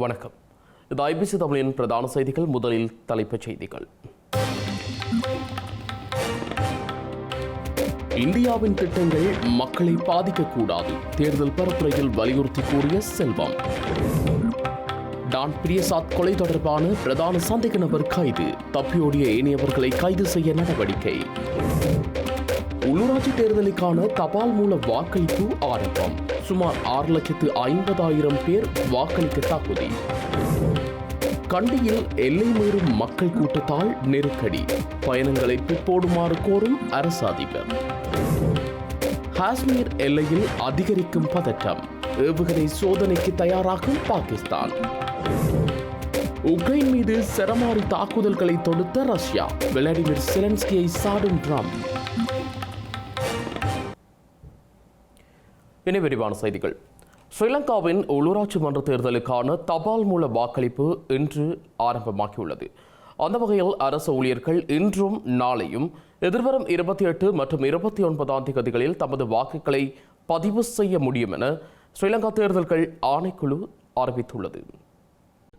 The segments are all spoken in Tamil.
வணக்கம். இது ஐபிசி தமிழின் பிரதான செய்திகள். முதலில் தலைப்புச் செய்திகள். இந்தியாவின் திட்டங்கள் மக்களை பாதிக்கக்கூடாது, தேர்தல் பரப்புரையில் வலியுறுத்தி கூறிய செல்வம். டான் பிரியசாத் கொலை தொடர்பான பிரதான சந்தேக நபர் கைது, தப்பியோடிய ஏனையவர்களை கைது செய்ய நடவடிக்கை. உள்ளூராட்சி தேர்தலுக்கான தபால் மூல வாக்களிப்பு ஆரம்பம். சுமார் 6,50,000 பேர் வாக்களிக்க தகுதி. கண்டியில் எல்லை மீறும் மக்கள் கூட்டத்தால் நெருக்கடி, பயணங்களை பிற்போடுமாறு கோரும் அரசு அதிபர். காஷ்மீர் எல்லையில் அதிகரிக்கும் பதற்றம், ஏவுகணை சோதனைக்கு தயாராகும் பாகிஸ்தான். உக்ரைன் மீது சரமாரி தாக்குதல்களை தொடுத்த ரஷ்யா, விளாடிமிர் செலன்ஸ்கியை சாடும் ட்ரம்ப். இனி விரிவான செய்திகள். ஸ்ரீலங்காவின் உள்ளூராட்சி மன்ற தேர்தலுக்கான தபால் மூல வாக்களிப்பு இன்று ஆரம்பமாகியுள்ளது. அந்த வகையில் அரசு ஊழியர்கள் இன்றும் நாளையும் எதிர்வரும் 28 மற்றும் 29ஆம் தேதிகளில் தமது வாக்குகளை பதிவு செய்ய முடியும் என ஸ்ரீலங்கா தேர்தல்கள் ஆணைக்குழு அறிவித்துள்ளது.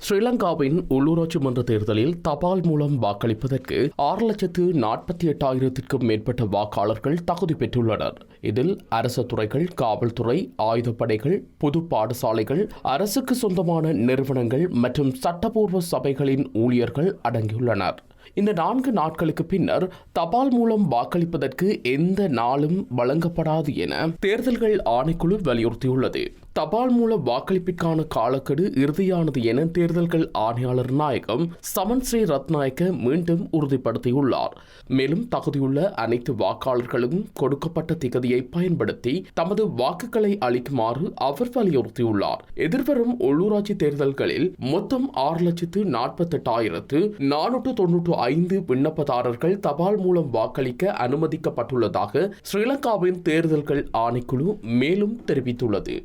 ஸ்ரீலங்காவின் உள்ளூராட்சி மன்ற தேர்தலில் தபால் மூலம் வாக்களிப்பதற்கு 6,48,000க்கும் மேற்பட்ட வாக்காளர்கள் தகுதி பெற்றுள்ளனர். இதில் அரசு துறைகள், காவல்துறை, ஆயுதப்படைகள், பொது பாடசாலைகள், அரசுக்கு சொந்தமான நிறுவனங்கள் மற்றும் சட்டப்பூர்வ சபைகளின் ஊழியர்கள் அடங்கியுள்ளனர். இந்த 4 நாட்களுக்கு பின்னர் தபால் மூலம் வாக்களிப்பதற்கு எந்த நாளும் வழங்கப்படாது என தேர்தல்கள் ஆணைக்குழு வலியுறுத்தியுள்ளது. தபால் மூல வாக்களிப்பிற்கான காலக்கெடு இறுதியானது என தேர்தல்கள் ஆணையாளர் நாயகம் சமன் ஸ்ரீ ரத்நாயக்க மீண்டும் உறுதிப்படுத்தியுள்ளார். மேலும் தகுதியுள்ள அனைத்து வாக்காளர்களும் கொடுக்கப்பட்ட திகதியை பயன்படுத்தி தமது வாக்குகளை அளிக்குமாறு அவர் வலியுறுத்தியுள்ளார். எதிர்வரும் உள்ளூராட்சி தேர்தல்களில் மொத்தம் 6,48,495 விண்ணப்பதாரர்கள் தபால் மூலம் வாக்களிக்க அனுமதிக்கப்பட்டுள்ளதாக ஸ்ரீலங்காவின் தேர்தல்கள் ஆணைக்குழு மேலும் தெரிவித்துள்ளது.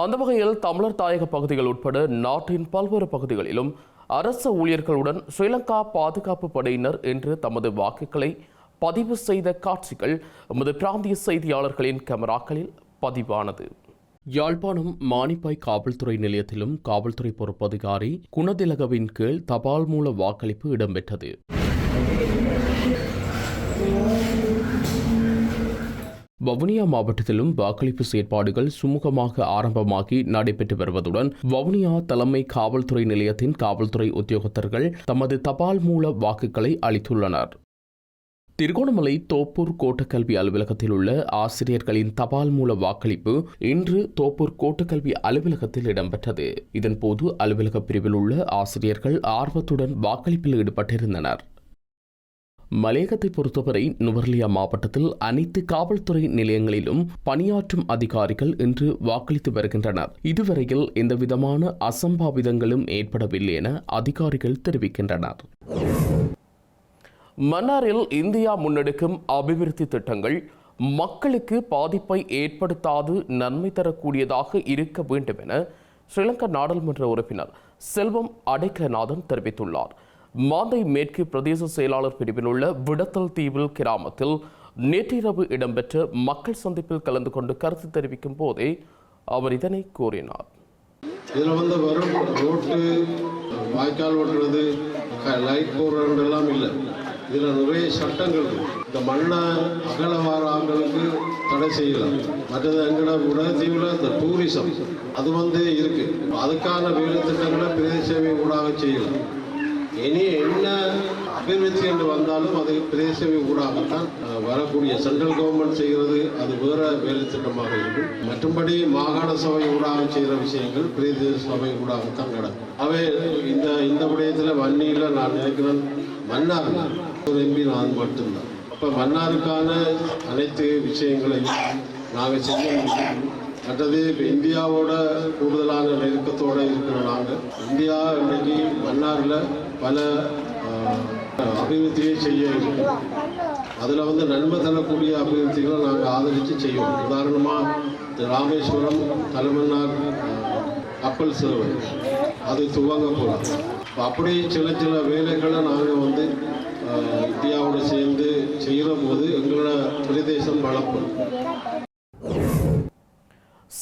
அந்த வகையில் தமிழர் தாயக பகுதிகள் உட்பட நாட்டின் பல்வேறு பகுதிகளிலும் அரசு ஊழியர்களுடன் ஸ்ரீலங்கா பாதுகாப்பு படையினர் இன்று தமது வாக்குகளை பதிவு செய்த காட்சிகள் எமது பிராந்திய செய்தியாளர்களின் கேமராக்களில் பதிவானது. யாழ்ப்பாணம் மானிப்பாய் காவல்துறை நிலையத்திலும் காவல்துறை பொறுப்பதிகாரி குணதிலகவின் கீழ் தபால் மூல வாக்களிப்பு இடம்பெற்றது. வவுனியா மாவட்டத்திலும் வாக்களிப்பு செயற்பாடுகள் சுமூகமாக ஆரம்பமாகி நடைபெற்று வருவதுடன் வவுனியா தலைமை காவல்துறை நிலையத்தின் காவல்துறை உத்தியோகத்தர்கள் தமது தபால் மூல வாக்குகளை அளித்துள்ளனர். திருகோணமலை தோப்பூர் கோட்டக்கல்வி அலுவலகத்தில் உள்ள ஆசிரியர்களின் தபால் மூல வாக்களிப்பு இன்று தோப்பூர் கோட்டக்கல்வி அலுவலகத்தில் இடம்பெற்றது. இதன்போது அலுவலக பிரிவில் உள்ள ஆசிரியர்கள் ஆர்வத்துடன் வாக்களிப்பில் ஈடுபட்டிருந்தனர். மலையகத்தை பொறுத்தவரை நுவர்லியா மாவட்டத்தில் அனைத்து காவல்துறை நிலையங்களிலும் பணியாற்றும் அதிகாரிகள் இன்று வாக்களித்து வருகின்றனர். இதுவரையில் எந்தவிதமான அசம்பாவிதங்களும் ஏற்படவில்லை என அதிகாரிகள் தெரிவிக்கின்றனர். மன்னாரில் இந்தியா முன்னெடுக்கும் அபிவிருத்தி திட்டங்கள் மக்களுக்கு பாதிப்பை ஏற்படுத்தாது நன்மை தரக்கூடியதாக இருக்க வேண்டும் என ஸ்ரீலங்கா நாடாளுமன்ற உறுப்பினர் செல்வம் அடைக்கலநாதன் தெரிவித்துள்ளார். மாந்தை மேற்கு பிரதேச செயலாளர் பிரிவில் உள்ள விடத்தல் தீவில் கிராமத்தில் நேற்றிரவு இடம்பெற்ற மக்கள் சந்திப்பில் கலந்து கொண்டு கருத்து தெரிவிக்கும் போதே அவர் இதனை கூறினார். இதில் வரும் ரோட்டு வாய்க்கால் ஓட்டுறது, லைட் போடுறதெல்லாம் இல்லை. இதில் நிறைய சட்டங்கள் இந்த மண்ணை அகலவாராங்களுக்கு தடை செய்யலாம். மற்றது எங்களோட உடற்தீவில் இந்த டூரிசம் அது இருக்கு. அதுக்கான வேலை திட்டங்களை பிரதேச சேவை ஊடாக செய்யலாம். இனி என்ன அபிவிருத்தி என்று வந்தாலும் அது பிரதேச சேவை ஊடாகத்தான் வரக்கூடிய. சென்ட்ரல் கவர்மெண்ட் செய்கிறது அது வேற வேலை திட்டமாக இருக்கும். மற்றும்படி மாகாண சபை ஊடாக செய்கிற விஷயங்கள் பிரதேச சபை ஊடாகத்தான் நடக்கும். அவை இந்த விடயத்தில் வன்னியில் நான் நினைக்கிறேன் மன்னார் ஒரு எம்பி நான் மட்டும்தான். அப்போ மன்னாருக்கான அனைத்து விஷயங்களையும் நாங்கள் செய்ய முடியும். மற்றது இப்போ இந்தியாவோட கூடுதலான நெருக்கத்தோடு இருக்கிற நாங்கள் இந்தியா இன்றைக்கு மன்னாரில் பல அபிவிருத்தியை செய்ய இருக்கும். அதில் நன்மை தரக்கூடிய அபிவிருத்திகளை நாங்கள் ஆதரித்து செய்வோம். உதாரணமாக ராமேஸ்வரம் தலைமன்னார் கப்பல் சேவை அது துவங்க போகலாம். அப்படி சில வேலைகளை நாங்கள் இந்தியாவோடு சேர்ந்து செய்கிற போது எங்களோட பிரதேசம் வளப்படும்.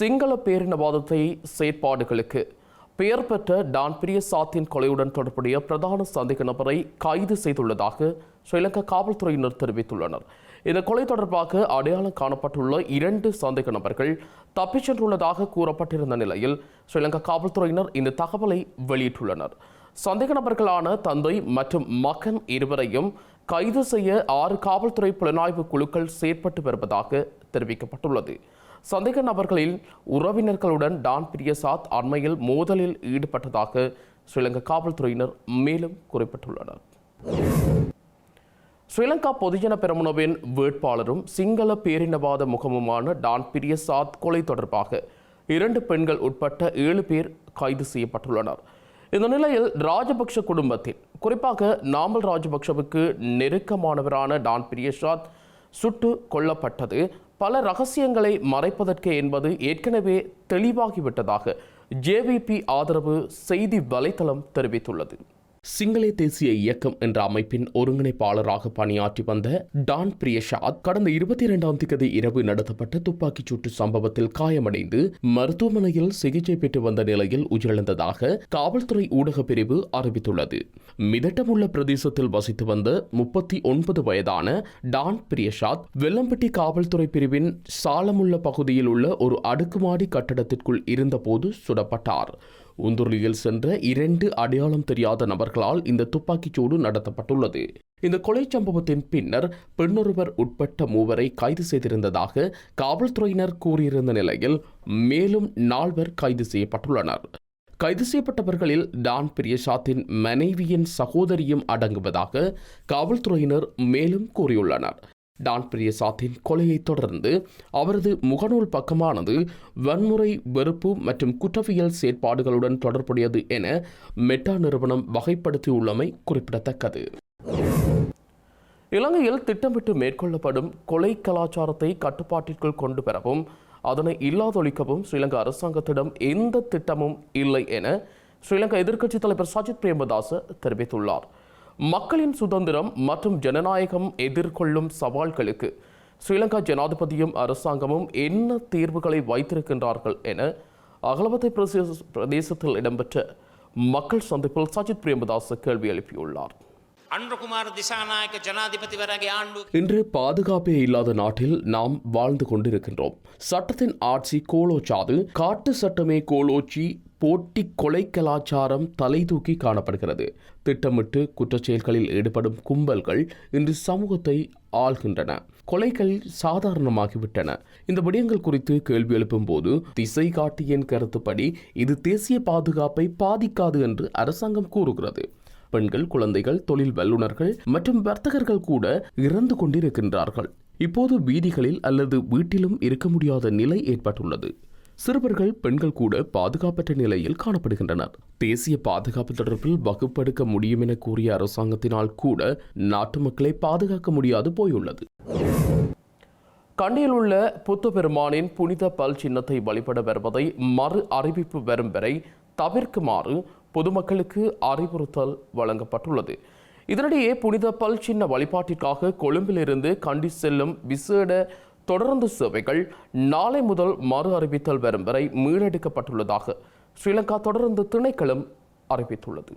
சிங்கள பேரினவாதத்தை செயற்பாடுகளுக்கு பெயர் பெற்ற டான் பிரியசாத்தின் கொலையுடன் தொடர்புடைய பிரதான சந்தேக நபரை கைது செய்துள்ளதாக ஸ்ரீலங்கா காவல்துறையினர் தெரிவித்துள்ளனர். இந்த கொலை தொடர்பாக அடையாளம் காணப்பட்டுள்ள 2 சந்தேக நபர்கள் தப்பிச் சென்றுள்ளதாக கூறப்பட்டிருந்த நிலையில் ஸ்ரீலங்கா காவல்துறையினர் இந்த தகவலை வெளியிட்டுள்ளனர். சந்தேக நபர்களான தந்தை மற்றும் மகன் இருவரையும் கைது செய்ய 6 காவல்துறை புலனாய்வு குழுக்கள் செயற்பட்டு வருவதாக தெரிவிக்கப்பட்டுள்ளது. சந்தேக நபர்களில் உறவினர்களுடன் டான் பிரியசாத் அண்மையில் மோதலில் ஈடுபட்டதாக ஸ்ரீலங்கா காவல்துறையினர் மேலும் குறிப்பிட்டுள்ளனர். ஸ்ரீலங்கா பொதுஜன பெரமுனவின் வேட்பாளரும் சிங்கள பேரினவாத முகமுமான டான் பிரியசாத் கொலை தொடர்பாக 2 பெண்கள் உட்பட்ட 7 பேர் கைது செய்யப்பட்டுள்ளனர். இந்த நிலையில் ராஜபக்ஷ குடும்பத்தில் குறிப்பாக நாமல் ராஜபக்ஷவுக்கு நெருக்கமானவரான டான் பிரியசாத் சுட்டு கொல்லப்பட்டது பல ரகசியங்களை மறைப்பதற்கே என்பது ஏற்கனவே தெளிவாகிவிட்டதாக ஜேவிபி ஆதரவு செய்தி வலைத்தளம் தெரிவித்துள்ளது. சிங்கள தேசிய இயக்கம் என்ற அமைப்பின் ஒருங்கிணைப்பாளராக பணியாற்றி வந்த டான் பிரியசாத் கடந்த 22ஆம் தேதி இரவு நடத்தப்பட்ட துப்பாக்கிச் சூட்டு சம்பவத்தில் காயமடைந்து மருத்துவமனையில் சிகிச்சை பெற்று வந்த நிலையில் உயிரிழந்ததாக காவல்துறை ஊடக பிரிவு அறிவித்துள்ளது. மிதட்டமுள்ள பிரதேசத்தில் வசித்து வந்த 39 வயதான டான் பிரியசாத் வெள்ளம்பட்டி காவல்துறை பிரிவின் சாலமுள்ள பகுதியில் உள்ள ஒரு அடுக்குமாடி கட்டடத்திற்குள் இருந்தபோது சுடப்பட்டார். உந்துருளியில் சென்ற 2 அடையாளம் தெரியாத நபர்களால் இந்த துப்பாக்கிச்சூடு நடத்தப்பட்டுள்ளது. இந்த கொலை சம்பவத்தின் பின்னர் பெண்ணொருவர் உட்பட்ட 3 கைது செய்திருந்ததாக காவல்துறையினர் கூறியிருந்த நிலையில் மேலும் 4 கைது செய்யப்பட்டுள்ளனர். கைது செய்யப்பட்டவர்களில் டான் பிரியசாத்தின் மனைவியின் சகோதரியும் அடங்குவதாக காவல்துறையினர் மேலும் கூறியுள்ளனர். டான் பிரியசாத்தின் கொலையை தொடர்ந்து அவரது முகநூல் பக்கமானது வன்முறை, வெறுப்பு மற்றும் குற்றவியல் செயற்பாடுகளுடன் தொடர்புடையது என மெட்டா நிறுவனம் வகைப்படுத்தியுள்ளமை குறிப்பிடத்தக்கது. இலங்கையில் திட்டமிட்டு மேற்கொள்ளப்படும் கொலை கலாச்சாரத்தை கட்டுப்பாட்டிற்குள் கொண்டு வரவும் அதனை இல்லாதொழிக்கவும் ஸ்ரீலங்கா அரசாங்கத்திடம் எந்த திட்டமும் இல்லை என ஸ்ரீலங்கா எதிர்க்கட்சித் தலைவர் சஜித் பிரேமதாச தெரிவித்துள்ளார். மக்களின் சுதந்திரம் மற்றும் ஜனநாயகம் எதிர்கொள்ளும் சவால்களுக்கு ஸ்ரீலங்கா ஜனாதிபதியும் அரசாங்கமும் என்ன தீர்வுகளை வைத்திருக்கின்றார்கள் என அகலவத்தை பிரதேசத்தில் இடம்பெற்ற மக்கள் சந்திப்பில் சஜித் பிரேமதாச கேள்வி எழுப்பியுள்ளார். இன்று பாதுகாப்பே இல்லாத நாட்டில் நாம் வாழ்ந்து கொண்டிருக்கின்றோம். சட்டத்தின் ஆட்சி கோலோச்சாது, காட்டு சட்டமே கோலோச்சி போட்டி கொலை கலாச்சாரம் தலை தூக்கி காணப்படுகிறது. திட்டமிட்டு குற்றச்செயல்களில் ஈடுபடும் கும்பல்கள் இன்று சமூகத்தை ஆள்கின்றன. கொலைகள் சாதாரணமாகிவிட்டன. இந்த விடயங்கள் குறித்து கேள்வி எழுப்பும் போது திசை காட்டியின் கருத்துப்படி இது தேசிய பாதுகாப்பை பாதிக்காது என்று அரசாங்கம் கூறுகிறது. பெண்கள், குழந்தைகள், தொழில் வல்லுநர்கள் மற்றும் வர்த்தகர்கள் கூட இறந்து கொண்டிருக்கின்றார்கள். இப்போது வீதிகளில் அல்லது வீட்டிலும் இருக்க முடியாத நிலை ஏற்பட்டுள்ளது. சிறுவர்கள், பெண்கள் கூட பாதுகாப்பற்ற நிலையில் காணப்படுகின்றனர். தேசிய பாதுகாப்பு தொடர்பில் வகுப்பெடுக்க முடியும் என கூறிய அரசாங்கத்தினால் கூட நாட்டு மக்களை பாதுகாக்க முடியாது போயுள்ளது. கண்டியில் உள்ள புத்தபெருமானின் புனித பல் சின்னத்தை வழிபட வருவதை மறு அறிவிப்பு வரும் வரை தவிர்க்குமாறு பொதுமக்களுக்கு அறிவுறுத்தல் வழங்கப்பட்டுள்ளது. இதனிடையே புனித பல் சின்ன வழிபாட்டிற்காக கொழும்பிலிருந்து கண்டி செல்லும் விசேட தொடர்ந்து சேவைகள் நாளை முதல் மறு அறிவித்தல் வரும் வரை மீளெடுக்கப்பட்டுள்ளதாக ஸ்ரீலங்கா தொடர்ந்து திணைக்களம் அறிவித்துள்ளது.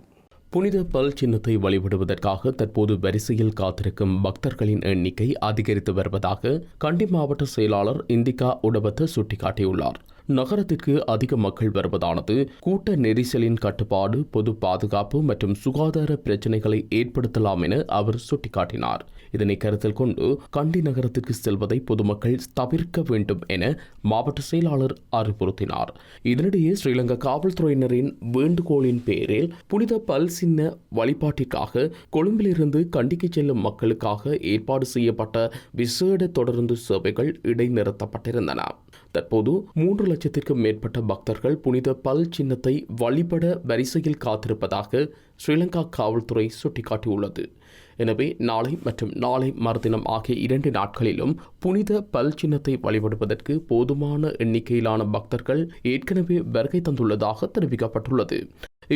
புனித பல் சின்னத்தை வழிபடுவதற்காக தற்போது வரிசையில் காத்திருக்கும் பக்தர்களின் எண்ணிக்கை அதிகரித்து வருவதாக கண்டி மாவட்ட செயலாளர் இந்திகா உடபத்த சுட்டிக்காட்டியுள்ளார். நகரத்திற்கு அதிக மக்கள் வருவதானது கூட்ட நெரிசலின் கட்டுப்பாடு, பொது பாதுகாப்பு மற்றும் சுகாதார பிரச்சினைகளை ஏற்படுத்தலாம் என அவர் சுட்டிக்காட்டினார். இதனை கருத்தில் கொண்டு கண்டி நகரத்திற்கு செல்வதை பொதுமக்கள் தவிர்க்க வேண்டும் என மாவட்ட செயலாளர் அறிவுறுத்தினார். இதனிடையே ஸ்ரீலங்கா காவல்துறையினரின் வேண்டுகோளின் பேரில் புனித பல் சின்ன வழிபாட்டிற்காக கொழும்பிலிருந்து கண்டிக்கு செல்லும் மக்களுக்காக ஏற்பாடு செய்யப்பட்ட விசேட தொடர்ந்து சேவைகள் இடைநிறுத்தப்பட்டிருந்தன. தற்போது 3 லட்சத்திற்கும் மேற்பட்ட பக்தர்கள் புனித பல் சின்னத்தை வழிபட வரிசையில் காத்திருப்பதாக ஸ்ரீலங்கா காவல்துறை சுட்டிக்காட்டியுள்ளது. எனவே நாளை மற்றும் நாளை மறுதினம் ஆகிய 2 நாட்களிலும் புனித பல் சின்னத்தை வழிபடுவதற்கு போதுமான எண்ணிக்கையிலான பக்தர்கள் ஏற்கனவே வருகை தந்துள்ளதாக தெரிவிக்கப்பட்டுள்ளது.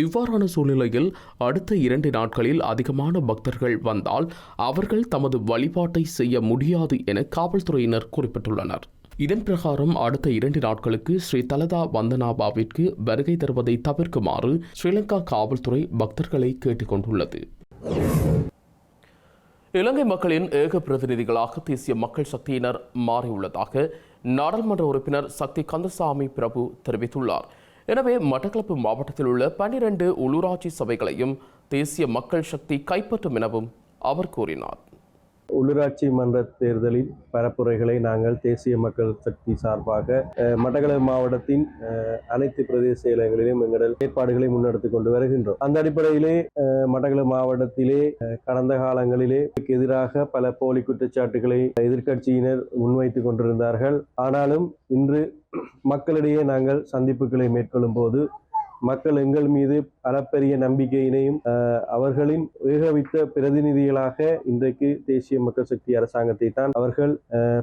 இவ்வாறான சூழ்நிலையில் அடுத்த 2 நாட்களில் அதிகமான பக்தர்கள் வந்தால் அவர்கள் தமது வழிபாட்டை செய்ய முடியாது என காவல்துறையினர் குறிப்பிட்டுள்ளனர். இதன் பிரகாரம் அடுத்த 2 நாட்களுக்கு ஸ்ரீ தலதா வந்தனாபாவிற்கு வருகை தருவதை தவிர்க்குமாறு ஸ்ரீலங்கா காவல்துறை பக்தர்களை கேட்டுக் கொண்டுள்ளது. இலங்கை மக்களின் ஏக பிரதிநிதிகளாக தேசிய மக்கள் சக்தியினர் மாறியுள்ளதாக நாடாளுமன்ற உறுப்பினர் சக்தி கந்தசாமி பிரபு தெரிவித்துள்ளார். எனவே மட்டக்களப்பு மாவட்டத்தில் உள்ள 12 உள்ளூராட்சி சபைகளையும் தேசிய மக்கள் சக்தி கைப்பற்றும் எனவும் அவர் கூறினார். உள்ளூராட்சி மன்ற தேர்தலின் பரப்புரைகளை நாங்கள் தேசிய மக்கள் சக்தி சார்பாக மட்டக்களப்பு மாவட்டத்தின் அனைத்து பிரதேச செயலகங்களிலும் எங்கள் ஏற்பாடுகளை முன்னெடுத்துக் கொண்டு வருகின்றோம். அந்த அடிப்படையிலே மட்டக்களப்பு மாவட்டத்திலே கடந்த காலங்களிலே எதிராக பல போலி குற்றச்சாட்டுகளை எதிர்க்கட்சியினர் முன்வைத்துக் கொண்டிருந்தார்கள். ஆனாலும் இன்று மக்களிடையே நாங்கள் சந்திப்புகளை மேற்கொள்ளும் போது மக்கள் எங்கள் மீது அளப்பரிய நம்பிக்கையினையும் அவர்களின் ஏகவித்த பிரதிநிதிகளாக இன்றைக்கு தேசிய மக்கள் சக்தி அரசாங்கத்தை தான் அவர்கள்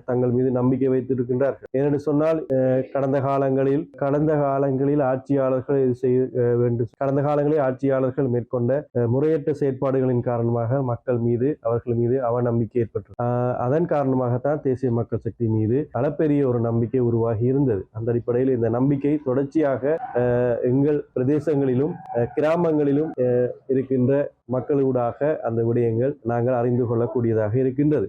தங்கள் மீது நம்பிக்கை வைத்திருக்கின்றார்கள். ஏனென்று சொன்னால் கடந்த காலங்களில் ஆட்சியாளர்கள் மேற்கொண்ட முறையற்ற செயற்பாடுகளின் காரணமாக அவர்கள் மீது அவநம்பிக்கை ஏற்பட்டது. அதன் காரணமாகத்தான் தேசிய மக்கள் சக்தி மீது அளப்பெரிய ஒரு நம்பிக்கை உருவாகி இருந்தது. அந்த அடிப்படையில் இந்த நம்பிக்கை தொடர்ச்சியாக எங்கள் பிரதேசங்களிலும் கிராமங்களிலும் இருக்கின்ற மக்களூடாக அந்த விடயங்கள் நாங்கள் அறிந்து கொள்ளக்கூடியதாக இருக்கின்றது.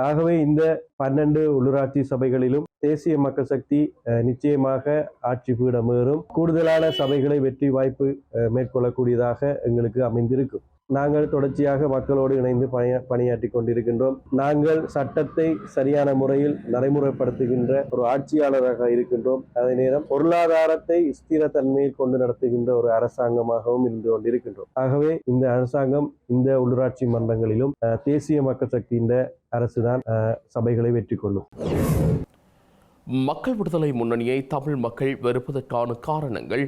ஆகவே இந்த 12 உள்ளூராட்சி சபைகளிலும் தேசிய மக்கள் சக்தி நிச்சயமாக ஆட்சி பீடமேறும். கூடுதலான சபைகளை வெற்றி வாய்ப்பு மேற்கொள்ளக்கூடியதாக எங்களுக்கு அமைந்திருக்கும். நாங்கள் தொடர்ச்சியாக மக்களோடு இணைந்து பணியாற்றி கொண்டிருக்கின்றோம். நாங்கள் சட்டத்தை சரியான முறையில் நடைமுறைப்படுத்துகின்ற ஒரு ஆட்சியாளராக இருக்கின்றோம். அதே நேரம் பொருளாதாரத்தை ஸ்திரத்தன்மையில் கொண்டு நடத்துகின்ற ஒரு அரசாங்கமாகவும் இருந்து கொண்டிருக்கின்றோம். ஆகவே இந்த அரசாங்கம் இந்த உள்ளூராட்சி மன்றங்களிலும் தேசிய மக்கள் சக்தியின் அரசுதான் சபைகளை வெற்றி கொள்ளும். மக்கள் விடுதலை முன்னணியை தமிழ் மக்கள் வெறுப்பதற்கான காரணங்கள்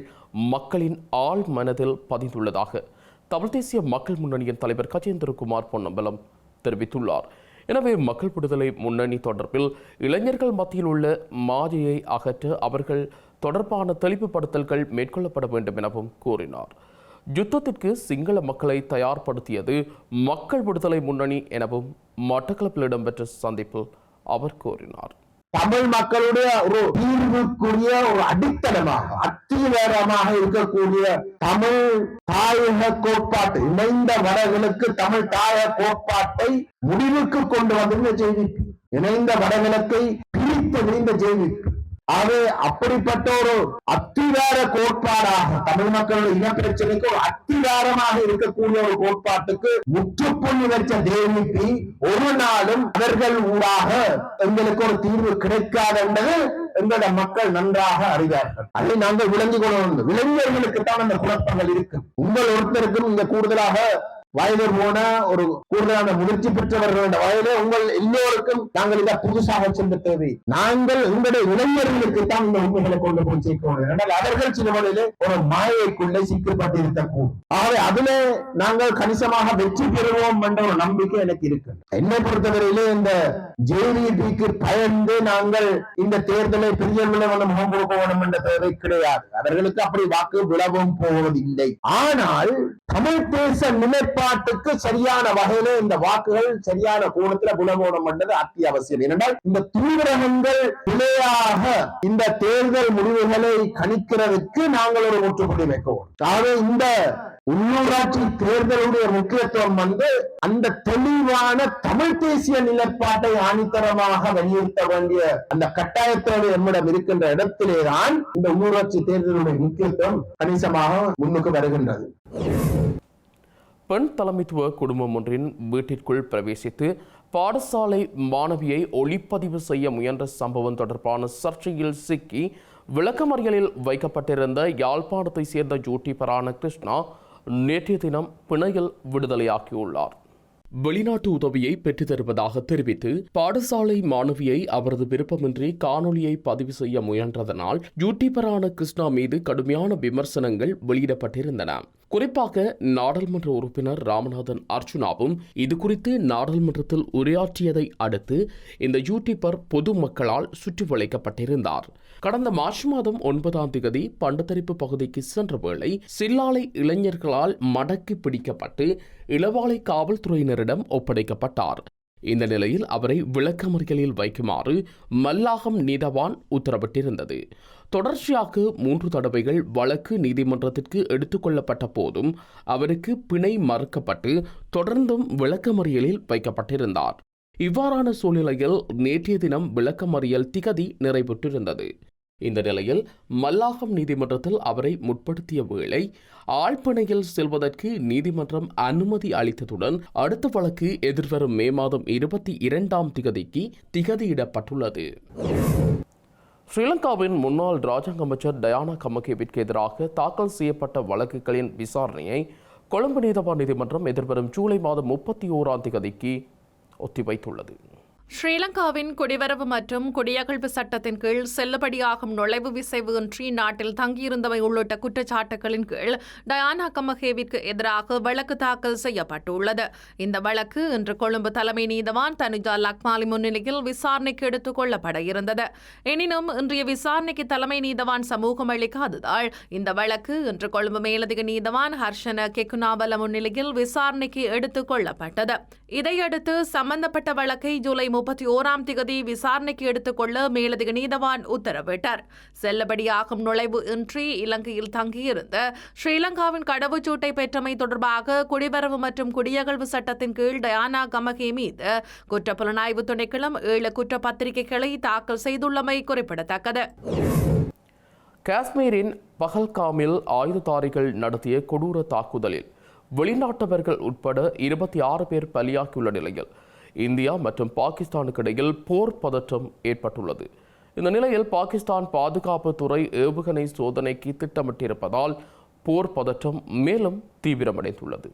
மக்களின் ஆழ் மனதில் பதிந்துள்ளதாக தமிழ் தேசிய மக்கள் முன்னணியின் தலைவர் கஜேந்திரகுமார் பொன்னம்பலம் தெரிவித்துள்ளார். எனவே மக்கள் விடுதலை முன்னணி தொடர்பில் இளைஞர்கள் மத்தியில் உள்ள மாயையை அகற்ற அவர்கள் தொடர்பான தெளிவுபடுத்தல்கள் மேற்கொள்ளப்பட வேண்டும் எனவும் கூறினார். யுத்தத்திற்கு சிங்கள மக்களை தயார்படுத்தியது மக்கள் விடுதலை முன்னணி எனவும் மட்டக்களப்பில் இடம்பெற்ற சந்திப்பில் அவர் கூறினார். தமிழ் மக்களுடைய ஒரு தீர்வுக்குரிய ஒரு அடித்தளமாக அத்திவாரமாக இருக்கக்கூடிய தமிழ் தாயக கோட்பாட்டு இணைந்த வடகளுக்கு தமிழ் தாயக கோட்பாட்டை முடிவுக்கு கொண்டு வந்த ஜேவிபி, இணைந்த வடகிழக்கை பிரித்து விரிந்த ஜேவிபி. ஆகவே அப்படிப்பட்ட ஒரு அத்திவார கோட்பாடாக தமிழ் மக்களுடைய இனப்பிரச்சனைக்கு ஒரு அத்திவாரமாக இருக்கக்கூடிய ஒரு கோட்பாட்டுக்கு முற்றுப்புள்ளி வச்ச ஜேவிபி ஒரு நாளும் அவர்கள் ஊடாக எங்களுக்கு ஒரு தீர்வு கிடைக்காது என்பது எங்களோட மக்கள் நன்றாக அறிவார்கள். அதை நாங்கள் விளங்கிக் கொள்ள வேண்டும். இளைஞர்களுக்கு தான் அந்த குழப்பங்கள் இருக்கு. உங்கள் ஒருத்தருக்கும் இங்க கூடுதலாக வயது போன ஒரு கூடுதலான முயற்சி பெற்றவர்கள் என்ற வயதிலே உங்கள் எல்லோருக்கும் நாங்கள் இதை புதுசாக சென்ற தேவை. நாங்கள் எங்களுடைய இளைஞர்களுக்கு தான் இந்த உண்மைகளை கொண்டு போய் சேர்க்கணும். என்றால் அவர்கள் சில வழியிலே ஒரு மாயைக்குள்ளே சிக்கப்பட்டிருக்கக்கூடும். ஆகவே அதிலே நாங்கள் கணிசமாக வெற்றி பெறுவோம் என்ற ஒரு நம்பிக்கை எனக்கு இருக்கு. என்னை பொறுத்தவரையிலே இந்த ஜேவிபிக்கு பயந்து நாங்கள் இந்த தேர்தலை பெரிய விளைவன முகம் கொடுக்க வேண்டும் என்ற தேவை கிடையாது. அவர்களுக்கு அப்படி வாக்கு விளவும் போவதில்லை. ஆனால் தமிழ் தேச நிலைப்பாட்டுக்கு சரியான வகையில இந்த வாக்குகள் சரியான கோணத்துல விளவோணம் என்றது அத்தியாவசியம். ஏனென்றால் இந்த தூதரகங்கள் பிழையாக இந்த தேர்தல் முடிவுகளை கணிக்கிறதுக்கு நாங்கள் ஒரு முற்றுப்புள்ளி வைக்கவும். ஆகவே இந்த உள்ளூராட்சி தேர்தலுடைய முக்கியத்துவம் அந்த தெளிவான தமிழ் தேசிய நிலைப்பாட்டை ஆணித்தரமாக வலியுறுத்த வேண்டிய அந்த கட்டாயத்தோடு நம்மிடம் இருக்கின்ற இடத்திலேதான் இந்த உள்ளூராட்சி தேர்தலுடைய முக்கியத்துவம் கணிசமாக முன்னுக்கு வருகின்றது. பெண் தலைமைத்துவ குடும்பம் ஒன்றின் வீட்டிற்குள் பிரவேசித்து பாடசாலை மாணவியை ஒளிப்பதிவு செய்ய முயன்ற சம்பவம் தொடர்பான சர்ச்சையில் சிக்கி விளக்கமறியலில் வைக்கப்பட்டிருந்த யாழ்ப்பாணத்தை சேர்ந்த யூடியூபரான கிருஷ்ணா நேற்றைய தினம் பிணையில் விடுதலையாகியுள்ளார். வெளிநாட்டு உதவியை பெற்றுத் தருவதாக தெரிவித்து பாடசாலை மாணவியை அவரது விருப்பமின்றி காணொலியை பதிவு செய்ய முயன்றதனால் யூடியூபரான கிருஷ்ணா மீது கடுமையான விமர்சனங்கள் வெளியிடப்பட்டிருந்தன. குறிப்பாக நாடாளுமன்ற உறுப்பினர் ராமநாதன் அர்ச்சுனாவும் இதுகுறித்து நாடாளுமன்றத்தில் உரையாற்றியதை அடுத்து இந்த யூடியூபர் பொதுமக்களால் சுற்றி வளைக்கப்பட்டிருந்தார். கடந்த மார்ச் மாதம் 9ஆம் தேதி பண்டத்தரிப்பு பகுதிக்கு சென்ற வேளை சில்லாலை இளைஞர்களால் மடக்கி பிடிக்கப்பட்டு இளவாலை காவல்துறையினரிடம் ஒப்படைக்கப்பட்டார். இந்த நிலையில் அவரை விளக்கமறியலில் வைக்குமாறு மல்லாகம் நீதவான் உத்தரவிட்டிருந்தது. தொடர்ச்சியாக 3 தடவைகள் வழக்கு நீதிமன்றத்திற்கு எடுத்துக்கொள்ளப்பட்ட போதும் அவருக்கு பிணை மறுக்கப்பட்டு தொடர்ந்தும் விளக்கமறியலில் வைக்கப்பட்டிருந்தார். இவ்வாறான சூழ்நிலையில் நேற்றைய தினம் விளக்கமறியல் திகதி நிறைவுற்றிருந்தது. இந்த நிலையில் மல்லாகம் நீதிமன்றத்தில் அவரை முற்படுத்திய வேளை ஆழ்பிணையில் செல்வதற்கு நீதிமன்றம் அனுமதி அளித்ததுடன் அடுத்த வழக்கு எதிர்வரும் மே மாதம் 22ஆம் திகதிக்கு திகதியிடப்பட்டுள்ளது. ஸ்ரீலங்காவின் முன்னாள் ராஜாங்க அமைச்சர் டயானா கமகேவிற்கு எதிராக தாக்கல் செய்யப்பட்ட வழக்குகளின் விசாரணையை கொழும்பு நீதவான் நீதிமன்றம் எதிர்வரும் ஜூலை மாதம் 31ஆம் திகதிக்கு ஒத்திவைத்துள்ளது. ஸ்ரீலங்காவின் குடிவரவு மற்றும் குடியகழ்வு சட்டத்தின் கீழ் செல்லுபடியாகும் நுழைவு விசைவு இன்றி நாட்டில் தங்கியிருந்தமை உள்ளிட்ட குற்றச்சாட்டுகளின் கீழ் டயானா கமகேவிற்கு எதிராக வழக்கு தாக்கல் செய்யப்பட்டுள்ளது. இந்த வழக்கு இன்று கொழும்பு தலைமை நீதவான் தனுஜா லக்மாலி முன்னிலையில் விசாரணைக்கு எடுத்துக் கொள்ளப்பட இருந்தது. எனினும் இன்றைய விசாரணைக்கு தலைமை நீதவான் சமூகம் அளிக்காததால் இந்த வழக்கு இன்று கொழும்பு மேலதிக நீதவான் ஹர்ஷன கெகுனாவல முன்னிலையில் விசாரணைக்கு எடுத்துக் கொள்ளப்பட்டது. இதையடுத்து சம்பந்தப்பட்ட வழக்கை ஜூலை 31ஆம் திகதி விசாரணைக்கு எடுத்துக்கொள்ள மேலதிக நீதவான் உத்தரவிட்டார். செல்லுபடியாகும் நுழைவு இன்றி இலங்கையில் தங்கியிருந்த ஸ்ரீலங்காவின் கடவுச்சீட்டை பெற்றமை தொடர்பாக குடிவரவு மற்றும் குடியகழ்வு சட்டத்தின் கீழ் டயானா கமகே மீது குற்றப்புலனாய்வு திணைக்களம் 7 குற்றப்பத்திரிகைகளை தாக்கல் செய்துள்ளமை குறிப்பிடத்தக்கது. காஷ்மீரின் பஹல்காமில் ஆயுததாரிகள் நடத்திய கொடூர தாக்குதலில் வெளிநாட்டவர்கள் உட்பட 26 பேர் பலியாகியுள்ள நிலையில் இந்தியா மற்றும் பாகிஸ்தானுக்கு இடையில் போர் பதற்றம் ஏற்பட்டுள்ளது. இந்த நிலையில் பாகிஸ்தான் பாதுகாப்பு துறை ஏவுகணை சோதனைக்கு திட்டமிட்டிருப்பதால் போர் பதற்றம் மேலும் தீவிரமடைந்துள்ளது.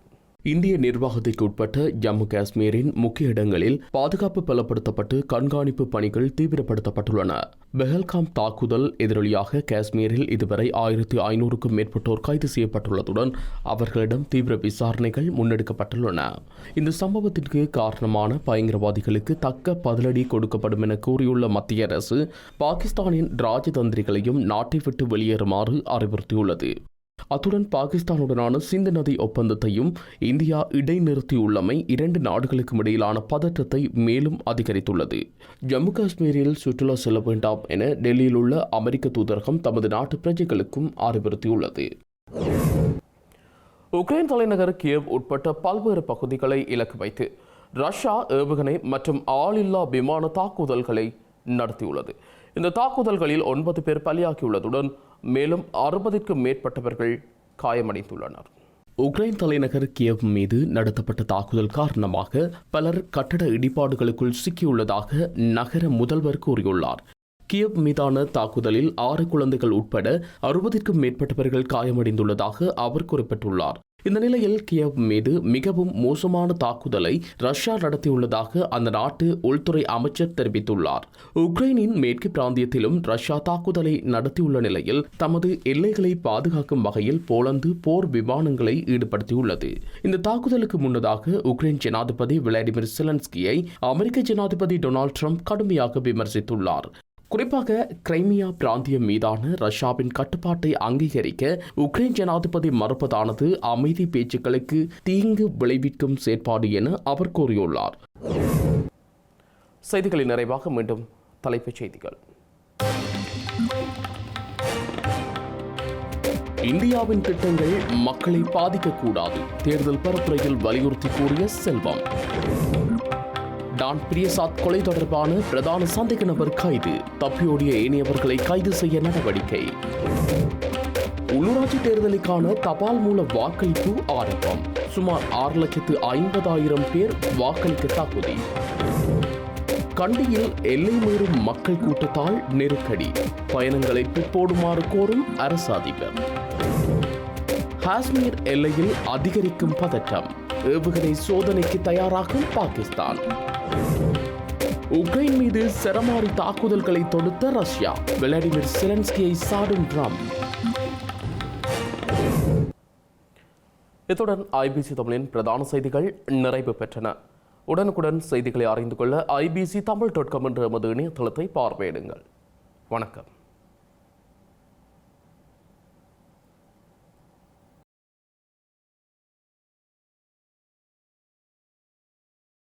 இந்திய நிர்வாகத்திற்கு உட்பட்ட ஜம்மு காஷ்மீரின் முக்கிய இடங்களில் பாதுகாப்பு பலப்படுத்தப்பட்டு கண்காணிப்பு பணிகள் தீவிரப்படுத்தப்பட்டுள்ளன. பெஹல்காம் தாக்குதல் எதிரொலியாக காஷ்மீரில் இதுவரை 1500க்கும் மேற்பட்டோர் கைது செய்யப்பட்டுள்ளதுடன் அவர்களிடம் தீவிர விசாரணைகள் முன்னெடுக்கப்பட்டுள்ளன. இந்த சம்பவத்திற்கு காரணமான பயங்கரவாதிகளுக்கு தக்க பதிலடி கொடுக்கப்படும் என கூறியுள்ள மத்திய அரசு பாகிஸ்தானின் ராஜதந்திரிகளையும் நாட்டை விட்டு வெளியேறுமாறு அறிவுறுத்தியுள்ளது. அத்துடன் பாகிஸ்தானுடனான சிந்து நதி ஒப்பந்தத்தையும் இந்தியா இடைநிறுத்தியுள்ளமை 2 நாடுகளுக்கும் இடையிலான பதற்றத்தை மேலும் அதிகரித்துள்ளது. ஜம்மு காஷ்மீரில் சுற்றுலா செல்ல வேண்டாம் என டெல்லியில் உள்ள அமெரிக்க தூதரகம் தமது நாட்டு பிரஜைகளுக்கும் அறிவுறுத்தியுள்ளது. உக்ரைன் தலைநகர் கியவ் உட்பட்ட பல்வேறு பகுதிகளை இலக்கு வைத்து ரஷ்யா ஏவுகணை மற்றும் ஆளில்லா விமான தாக்குதல்களை நடத்தியுள்ளது. இந்த தாக்குதல்களில் 9 பேர் பலியாகியுள்ளதுடன் மேலும் 60க்கும் மேற்பட்டவர்கள் காயமடைந்துள்ளனர். உக்ரைன் தலைநகர் கியவ் மீது நடத்தப்பட்ட தாக்குதல் காரணமாக பலர் கட்டட இடிபாடுகளுக்குள் சிக்கியுள்ளதாக நகர முதல்வர் கூறியுள்ளார். கியவ் மீதான தாக்குதலில் 6 குழந்தைகள் உட்பட 60க்கும் மேற்பட்டவர்கள் காயமடைந்துள்ளதாக அவர் குறிப்பிட்டுள்ளார். இந்த நிலையில் கியவ் மீது மிகவும் மோசமான தாக்குதலை ரஷ்யா நடத்தியுள்ளதாக அந்த நாட்டு உள்துறை அமைச்சர் தெரிவித்துள்ளார். உக்ரைனின் மேற்கு பிராந்தியத்திலும் ரஷ்யா தாக்குதலை நடத்தியுள்ள நிலையில் தமது எல்லைகளை பாதுகாக்கும் வகையில் போலந்து போர் விமானங்களை ஈடுபடுத்தியுள்ளது. இந்த தாக்குதலுக்கு முன்னதாக உக்ரைன் ஜனாதிபதி விளாடிமிர் செலன்ஸ்கியை அமெரிக்க ஜனாதிபதி டொனால்ட் ட்ரம்ப் கடுமையாக விமர்சித்துள்ளார். குறிப்பாக கிரைமியா பிராந்தியம் மீதான ரஷ்யாவின் கட்டுப்பாட்டை அங்கீகரிக்க உக்ரைன் ஜனாதிபதி மறுப்பதானது அமைதி பேச்சுக்களுக்கு தீங்கு விளைவிக்கும் செயற்பாடு என அவர் கூறியுள்ளார். செய்திகளின் நிறைவாக மீண்டும் தலைப்புச் செய்திகள். இந்தியாவின் திட்டங்கள் மக்களை பாதிக்கக்கூடாது, தேர்தல் பரப்புரையில் வலியுறுத்தி கூறிய செல்வம். டான் பிரியசாத் கொலை தொடர்பான பிரதான சந்தேக நபர் கைது, தப்பியோடிய ஏனையவர்களை கைது செய்ய நடவடிக்கை. உள்ளூராட்சி தேர்தலுக்கான தபால் மூல வாக்களிப்பு ஆரம்பம், சுமார் 6,50,000 பேர் வாக்களிக்க தகுதி. கண்டியில் எல்லை மீறும் மக்கள் கூட்டத்தால் நெருக்கடி, பயணங்களை பிற்போடுமாறு கோரும் அரசு அதிபர். காஷ்மீர் எல்லையில் அதிகரிக்கும் பதற்றம், ஏவுகணை சோதனைக்கு தயாராகும் பாகிஸ்தான். உக்ரைன் மீது சரமாரி தாக்குதல்களை தொடுத்த ரஷ்யா, விளாடிமிர் செலன்ஸ்கியை சாடும் ட்ரம்ப். இத்துடன் ஐபிசி தமிழின் பிரதான செய்திகள் நிறைவு பெற்றன. உடனுக்குடன் செய்திகளை அறிந்து கொள்ள IBCTamil.com என்ற எமது இணையதளத்தை பார்வையிடுங்கள். வணக்கம்.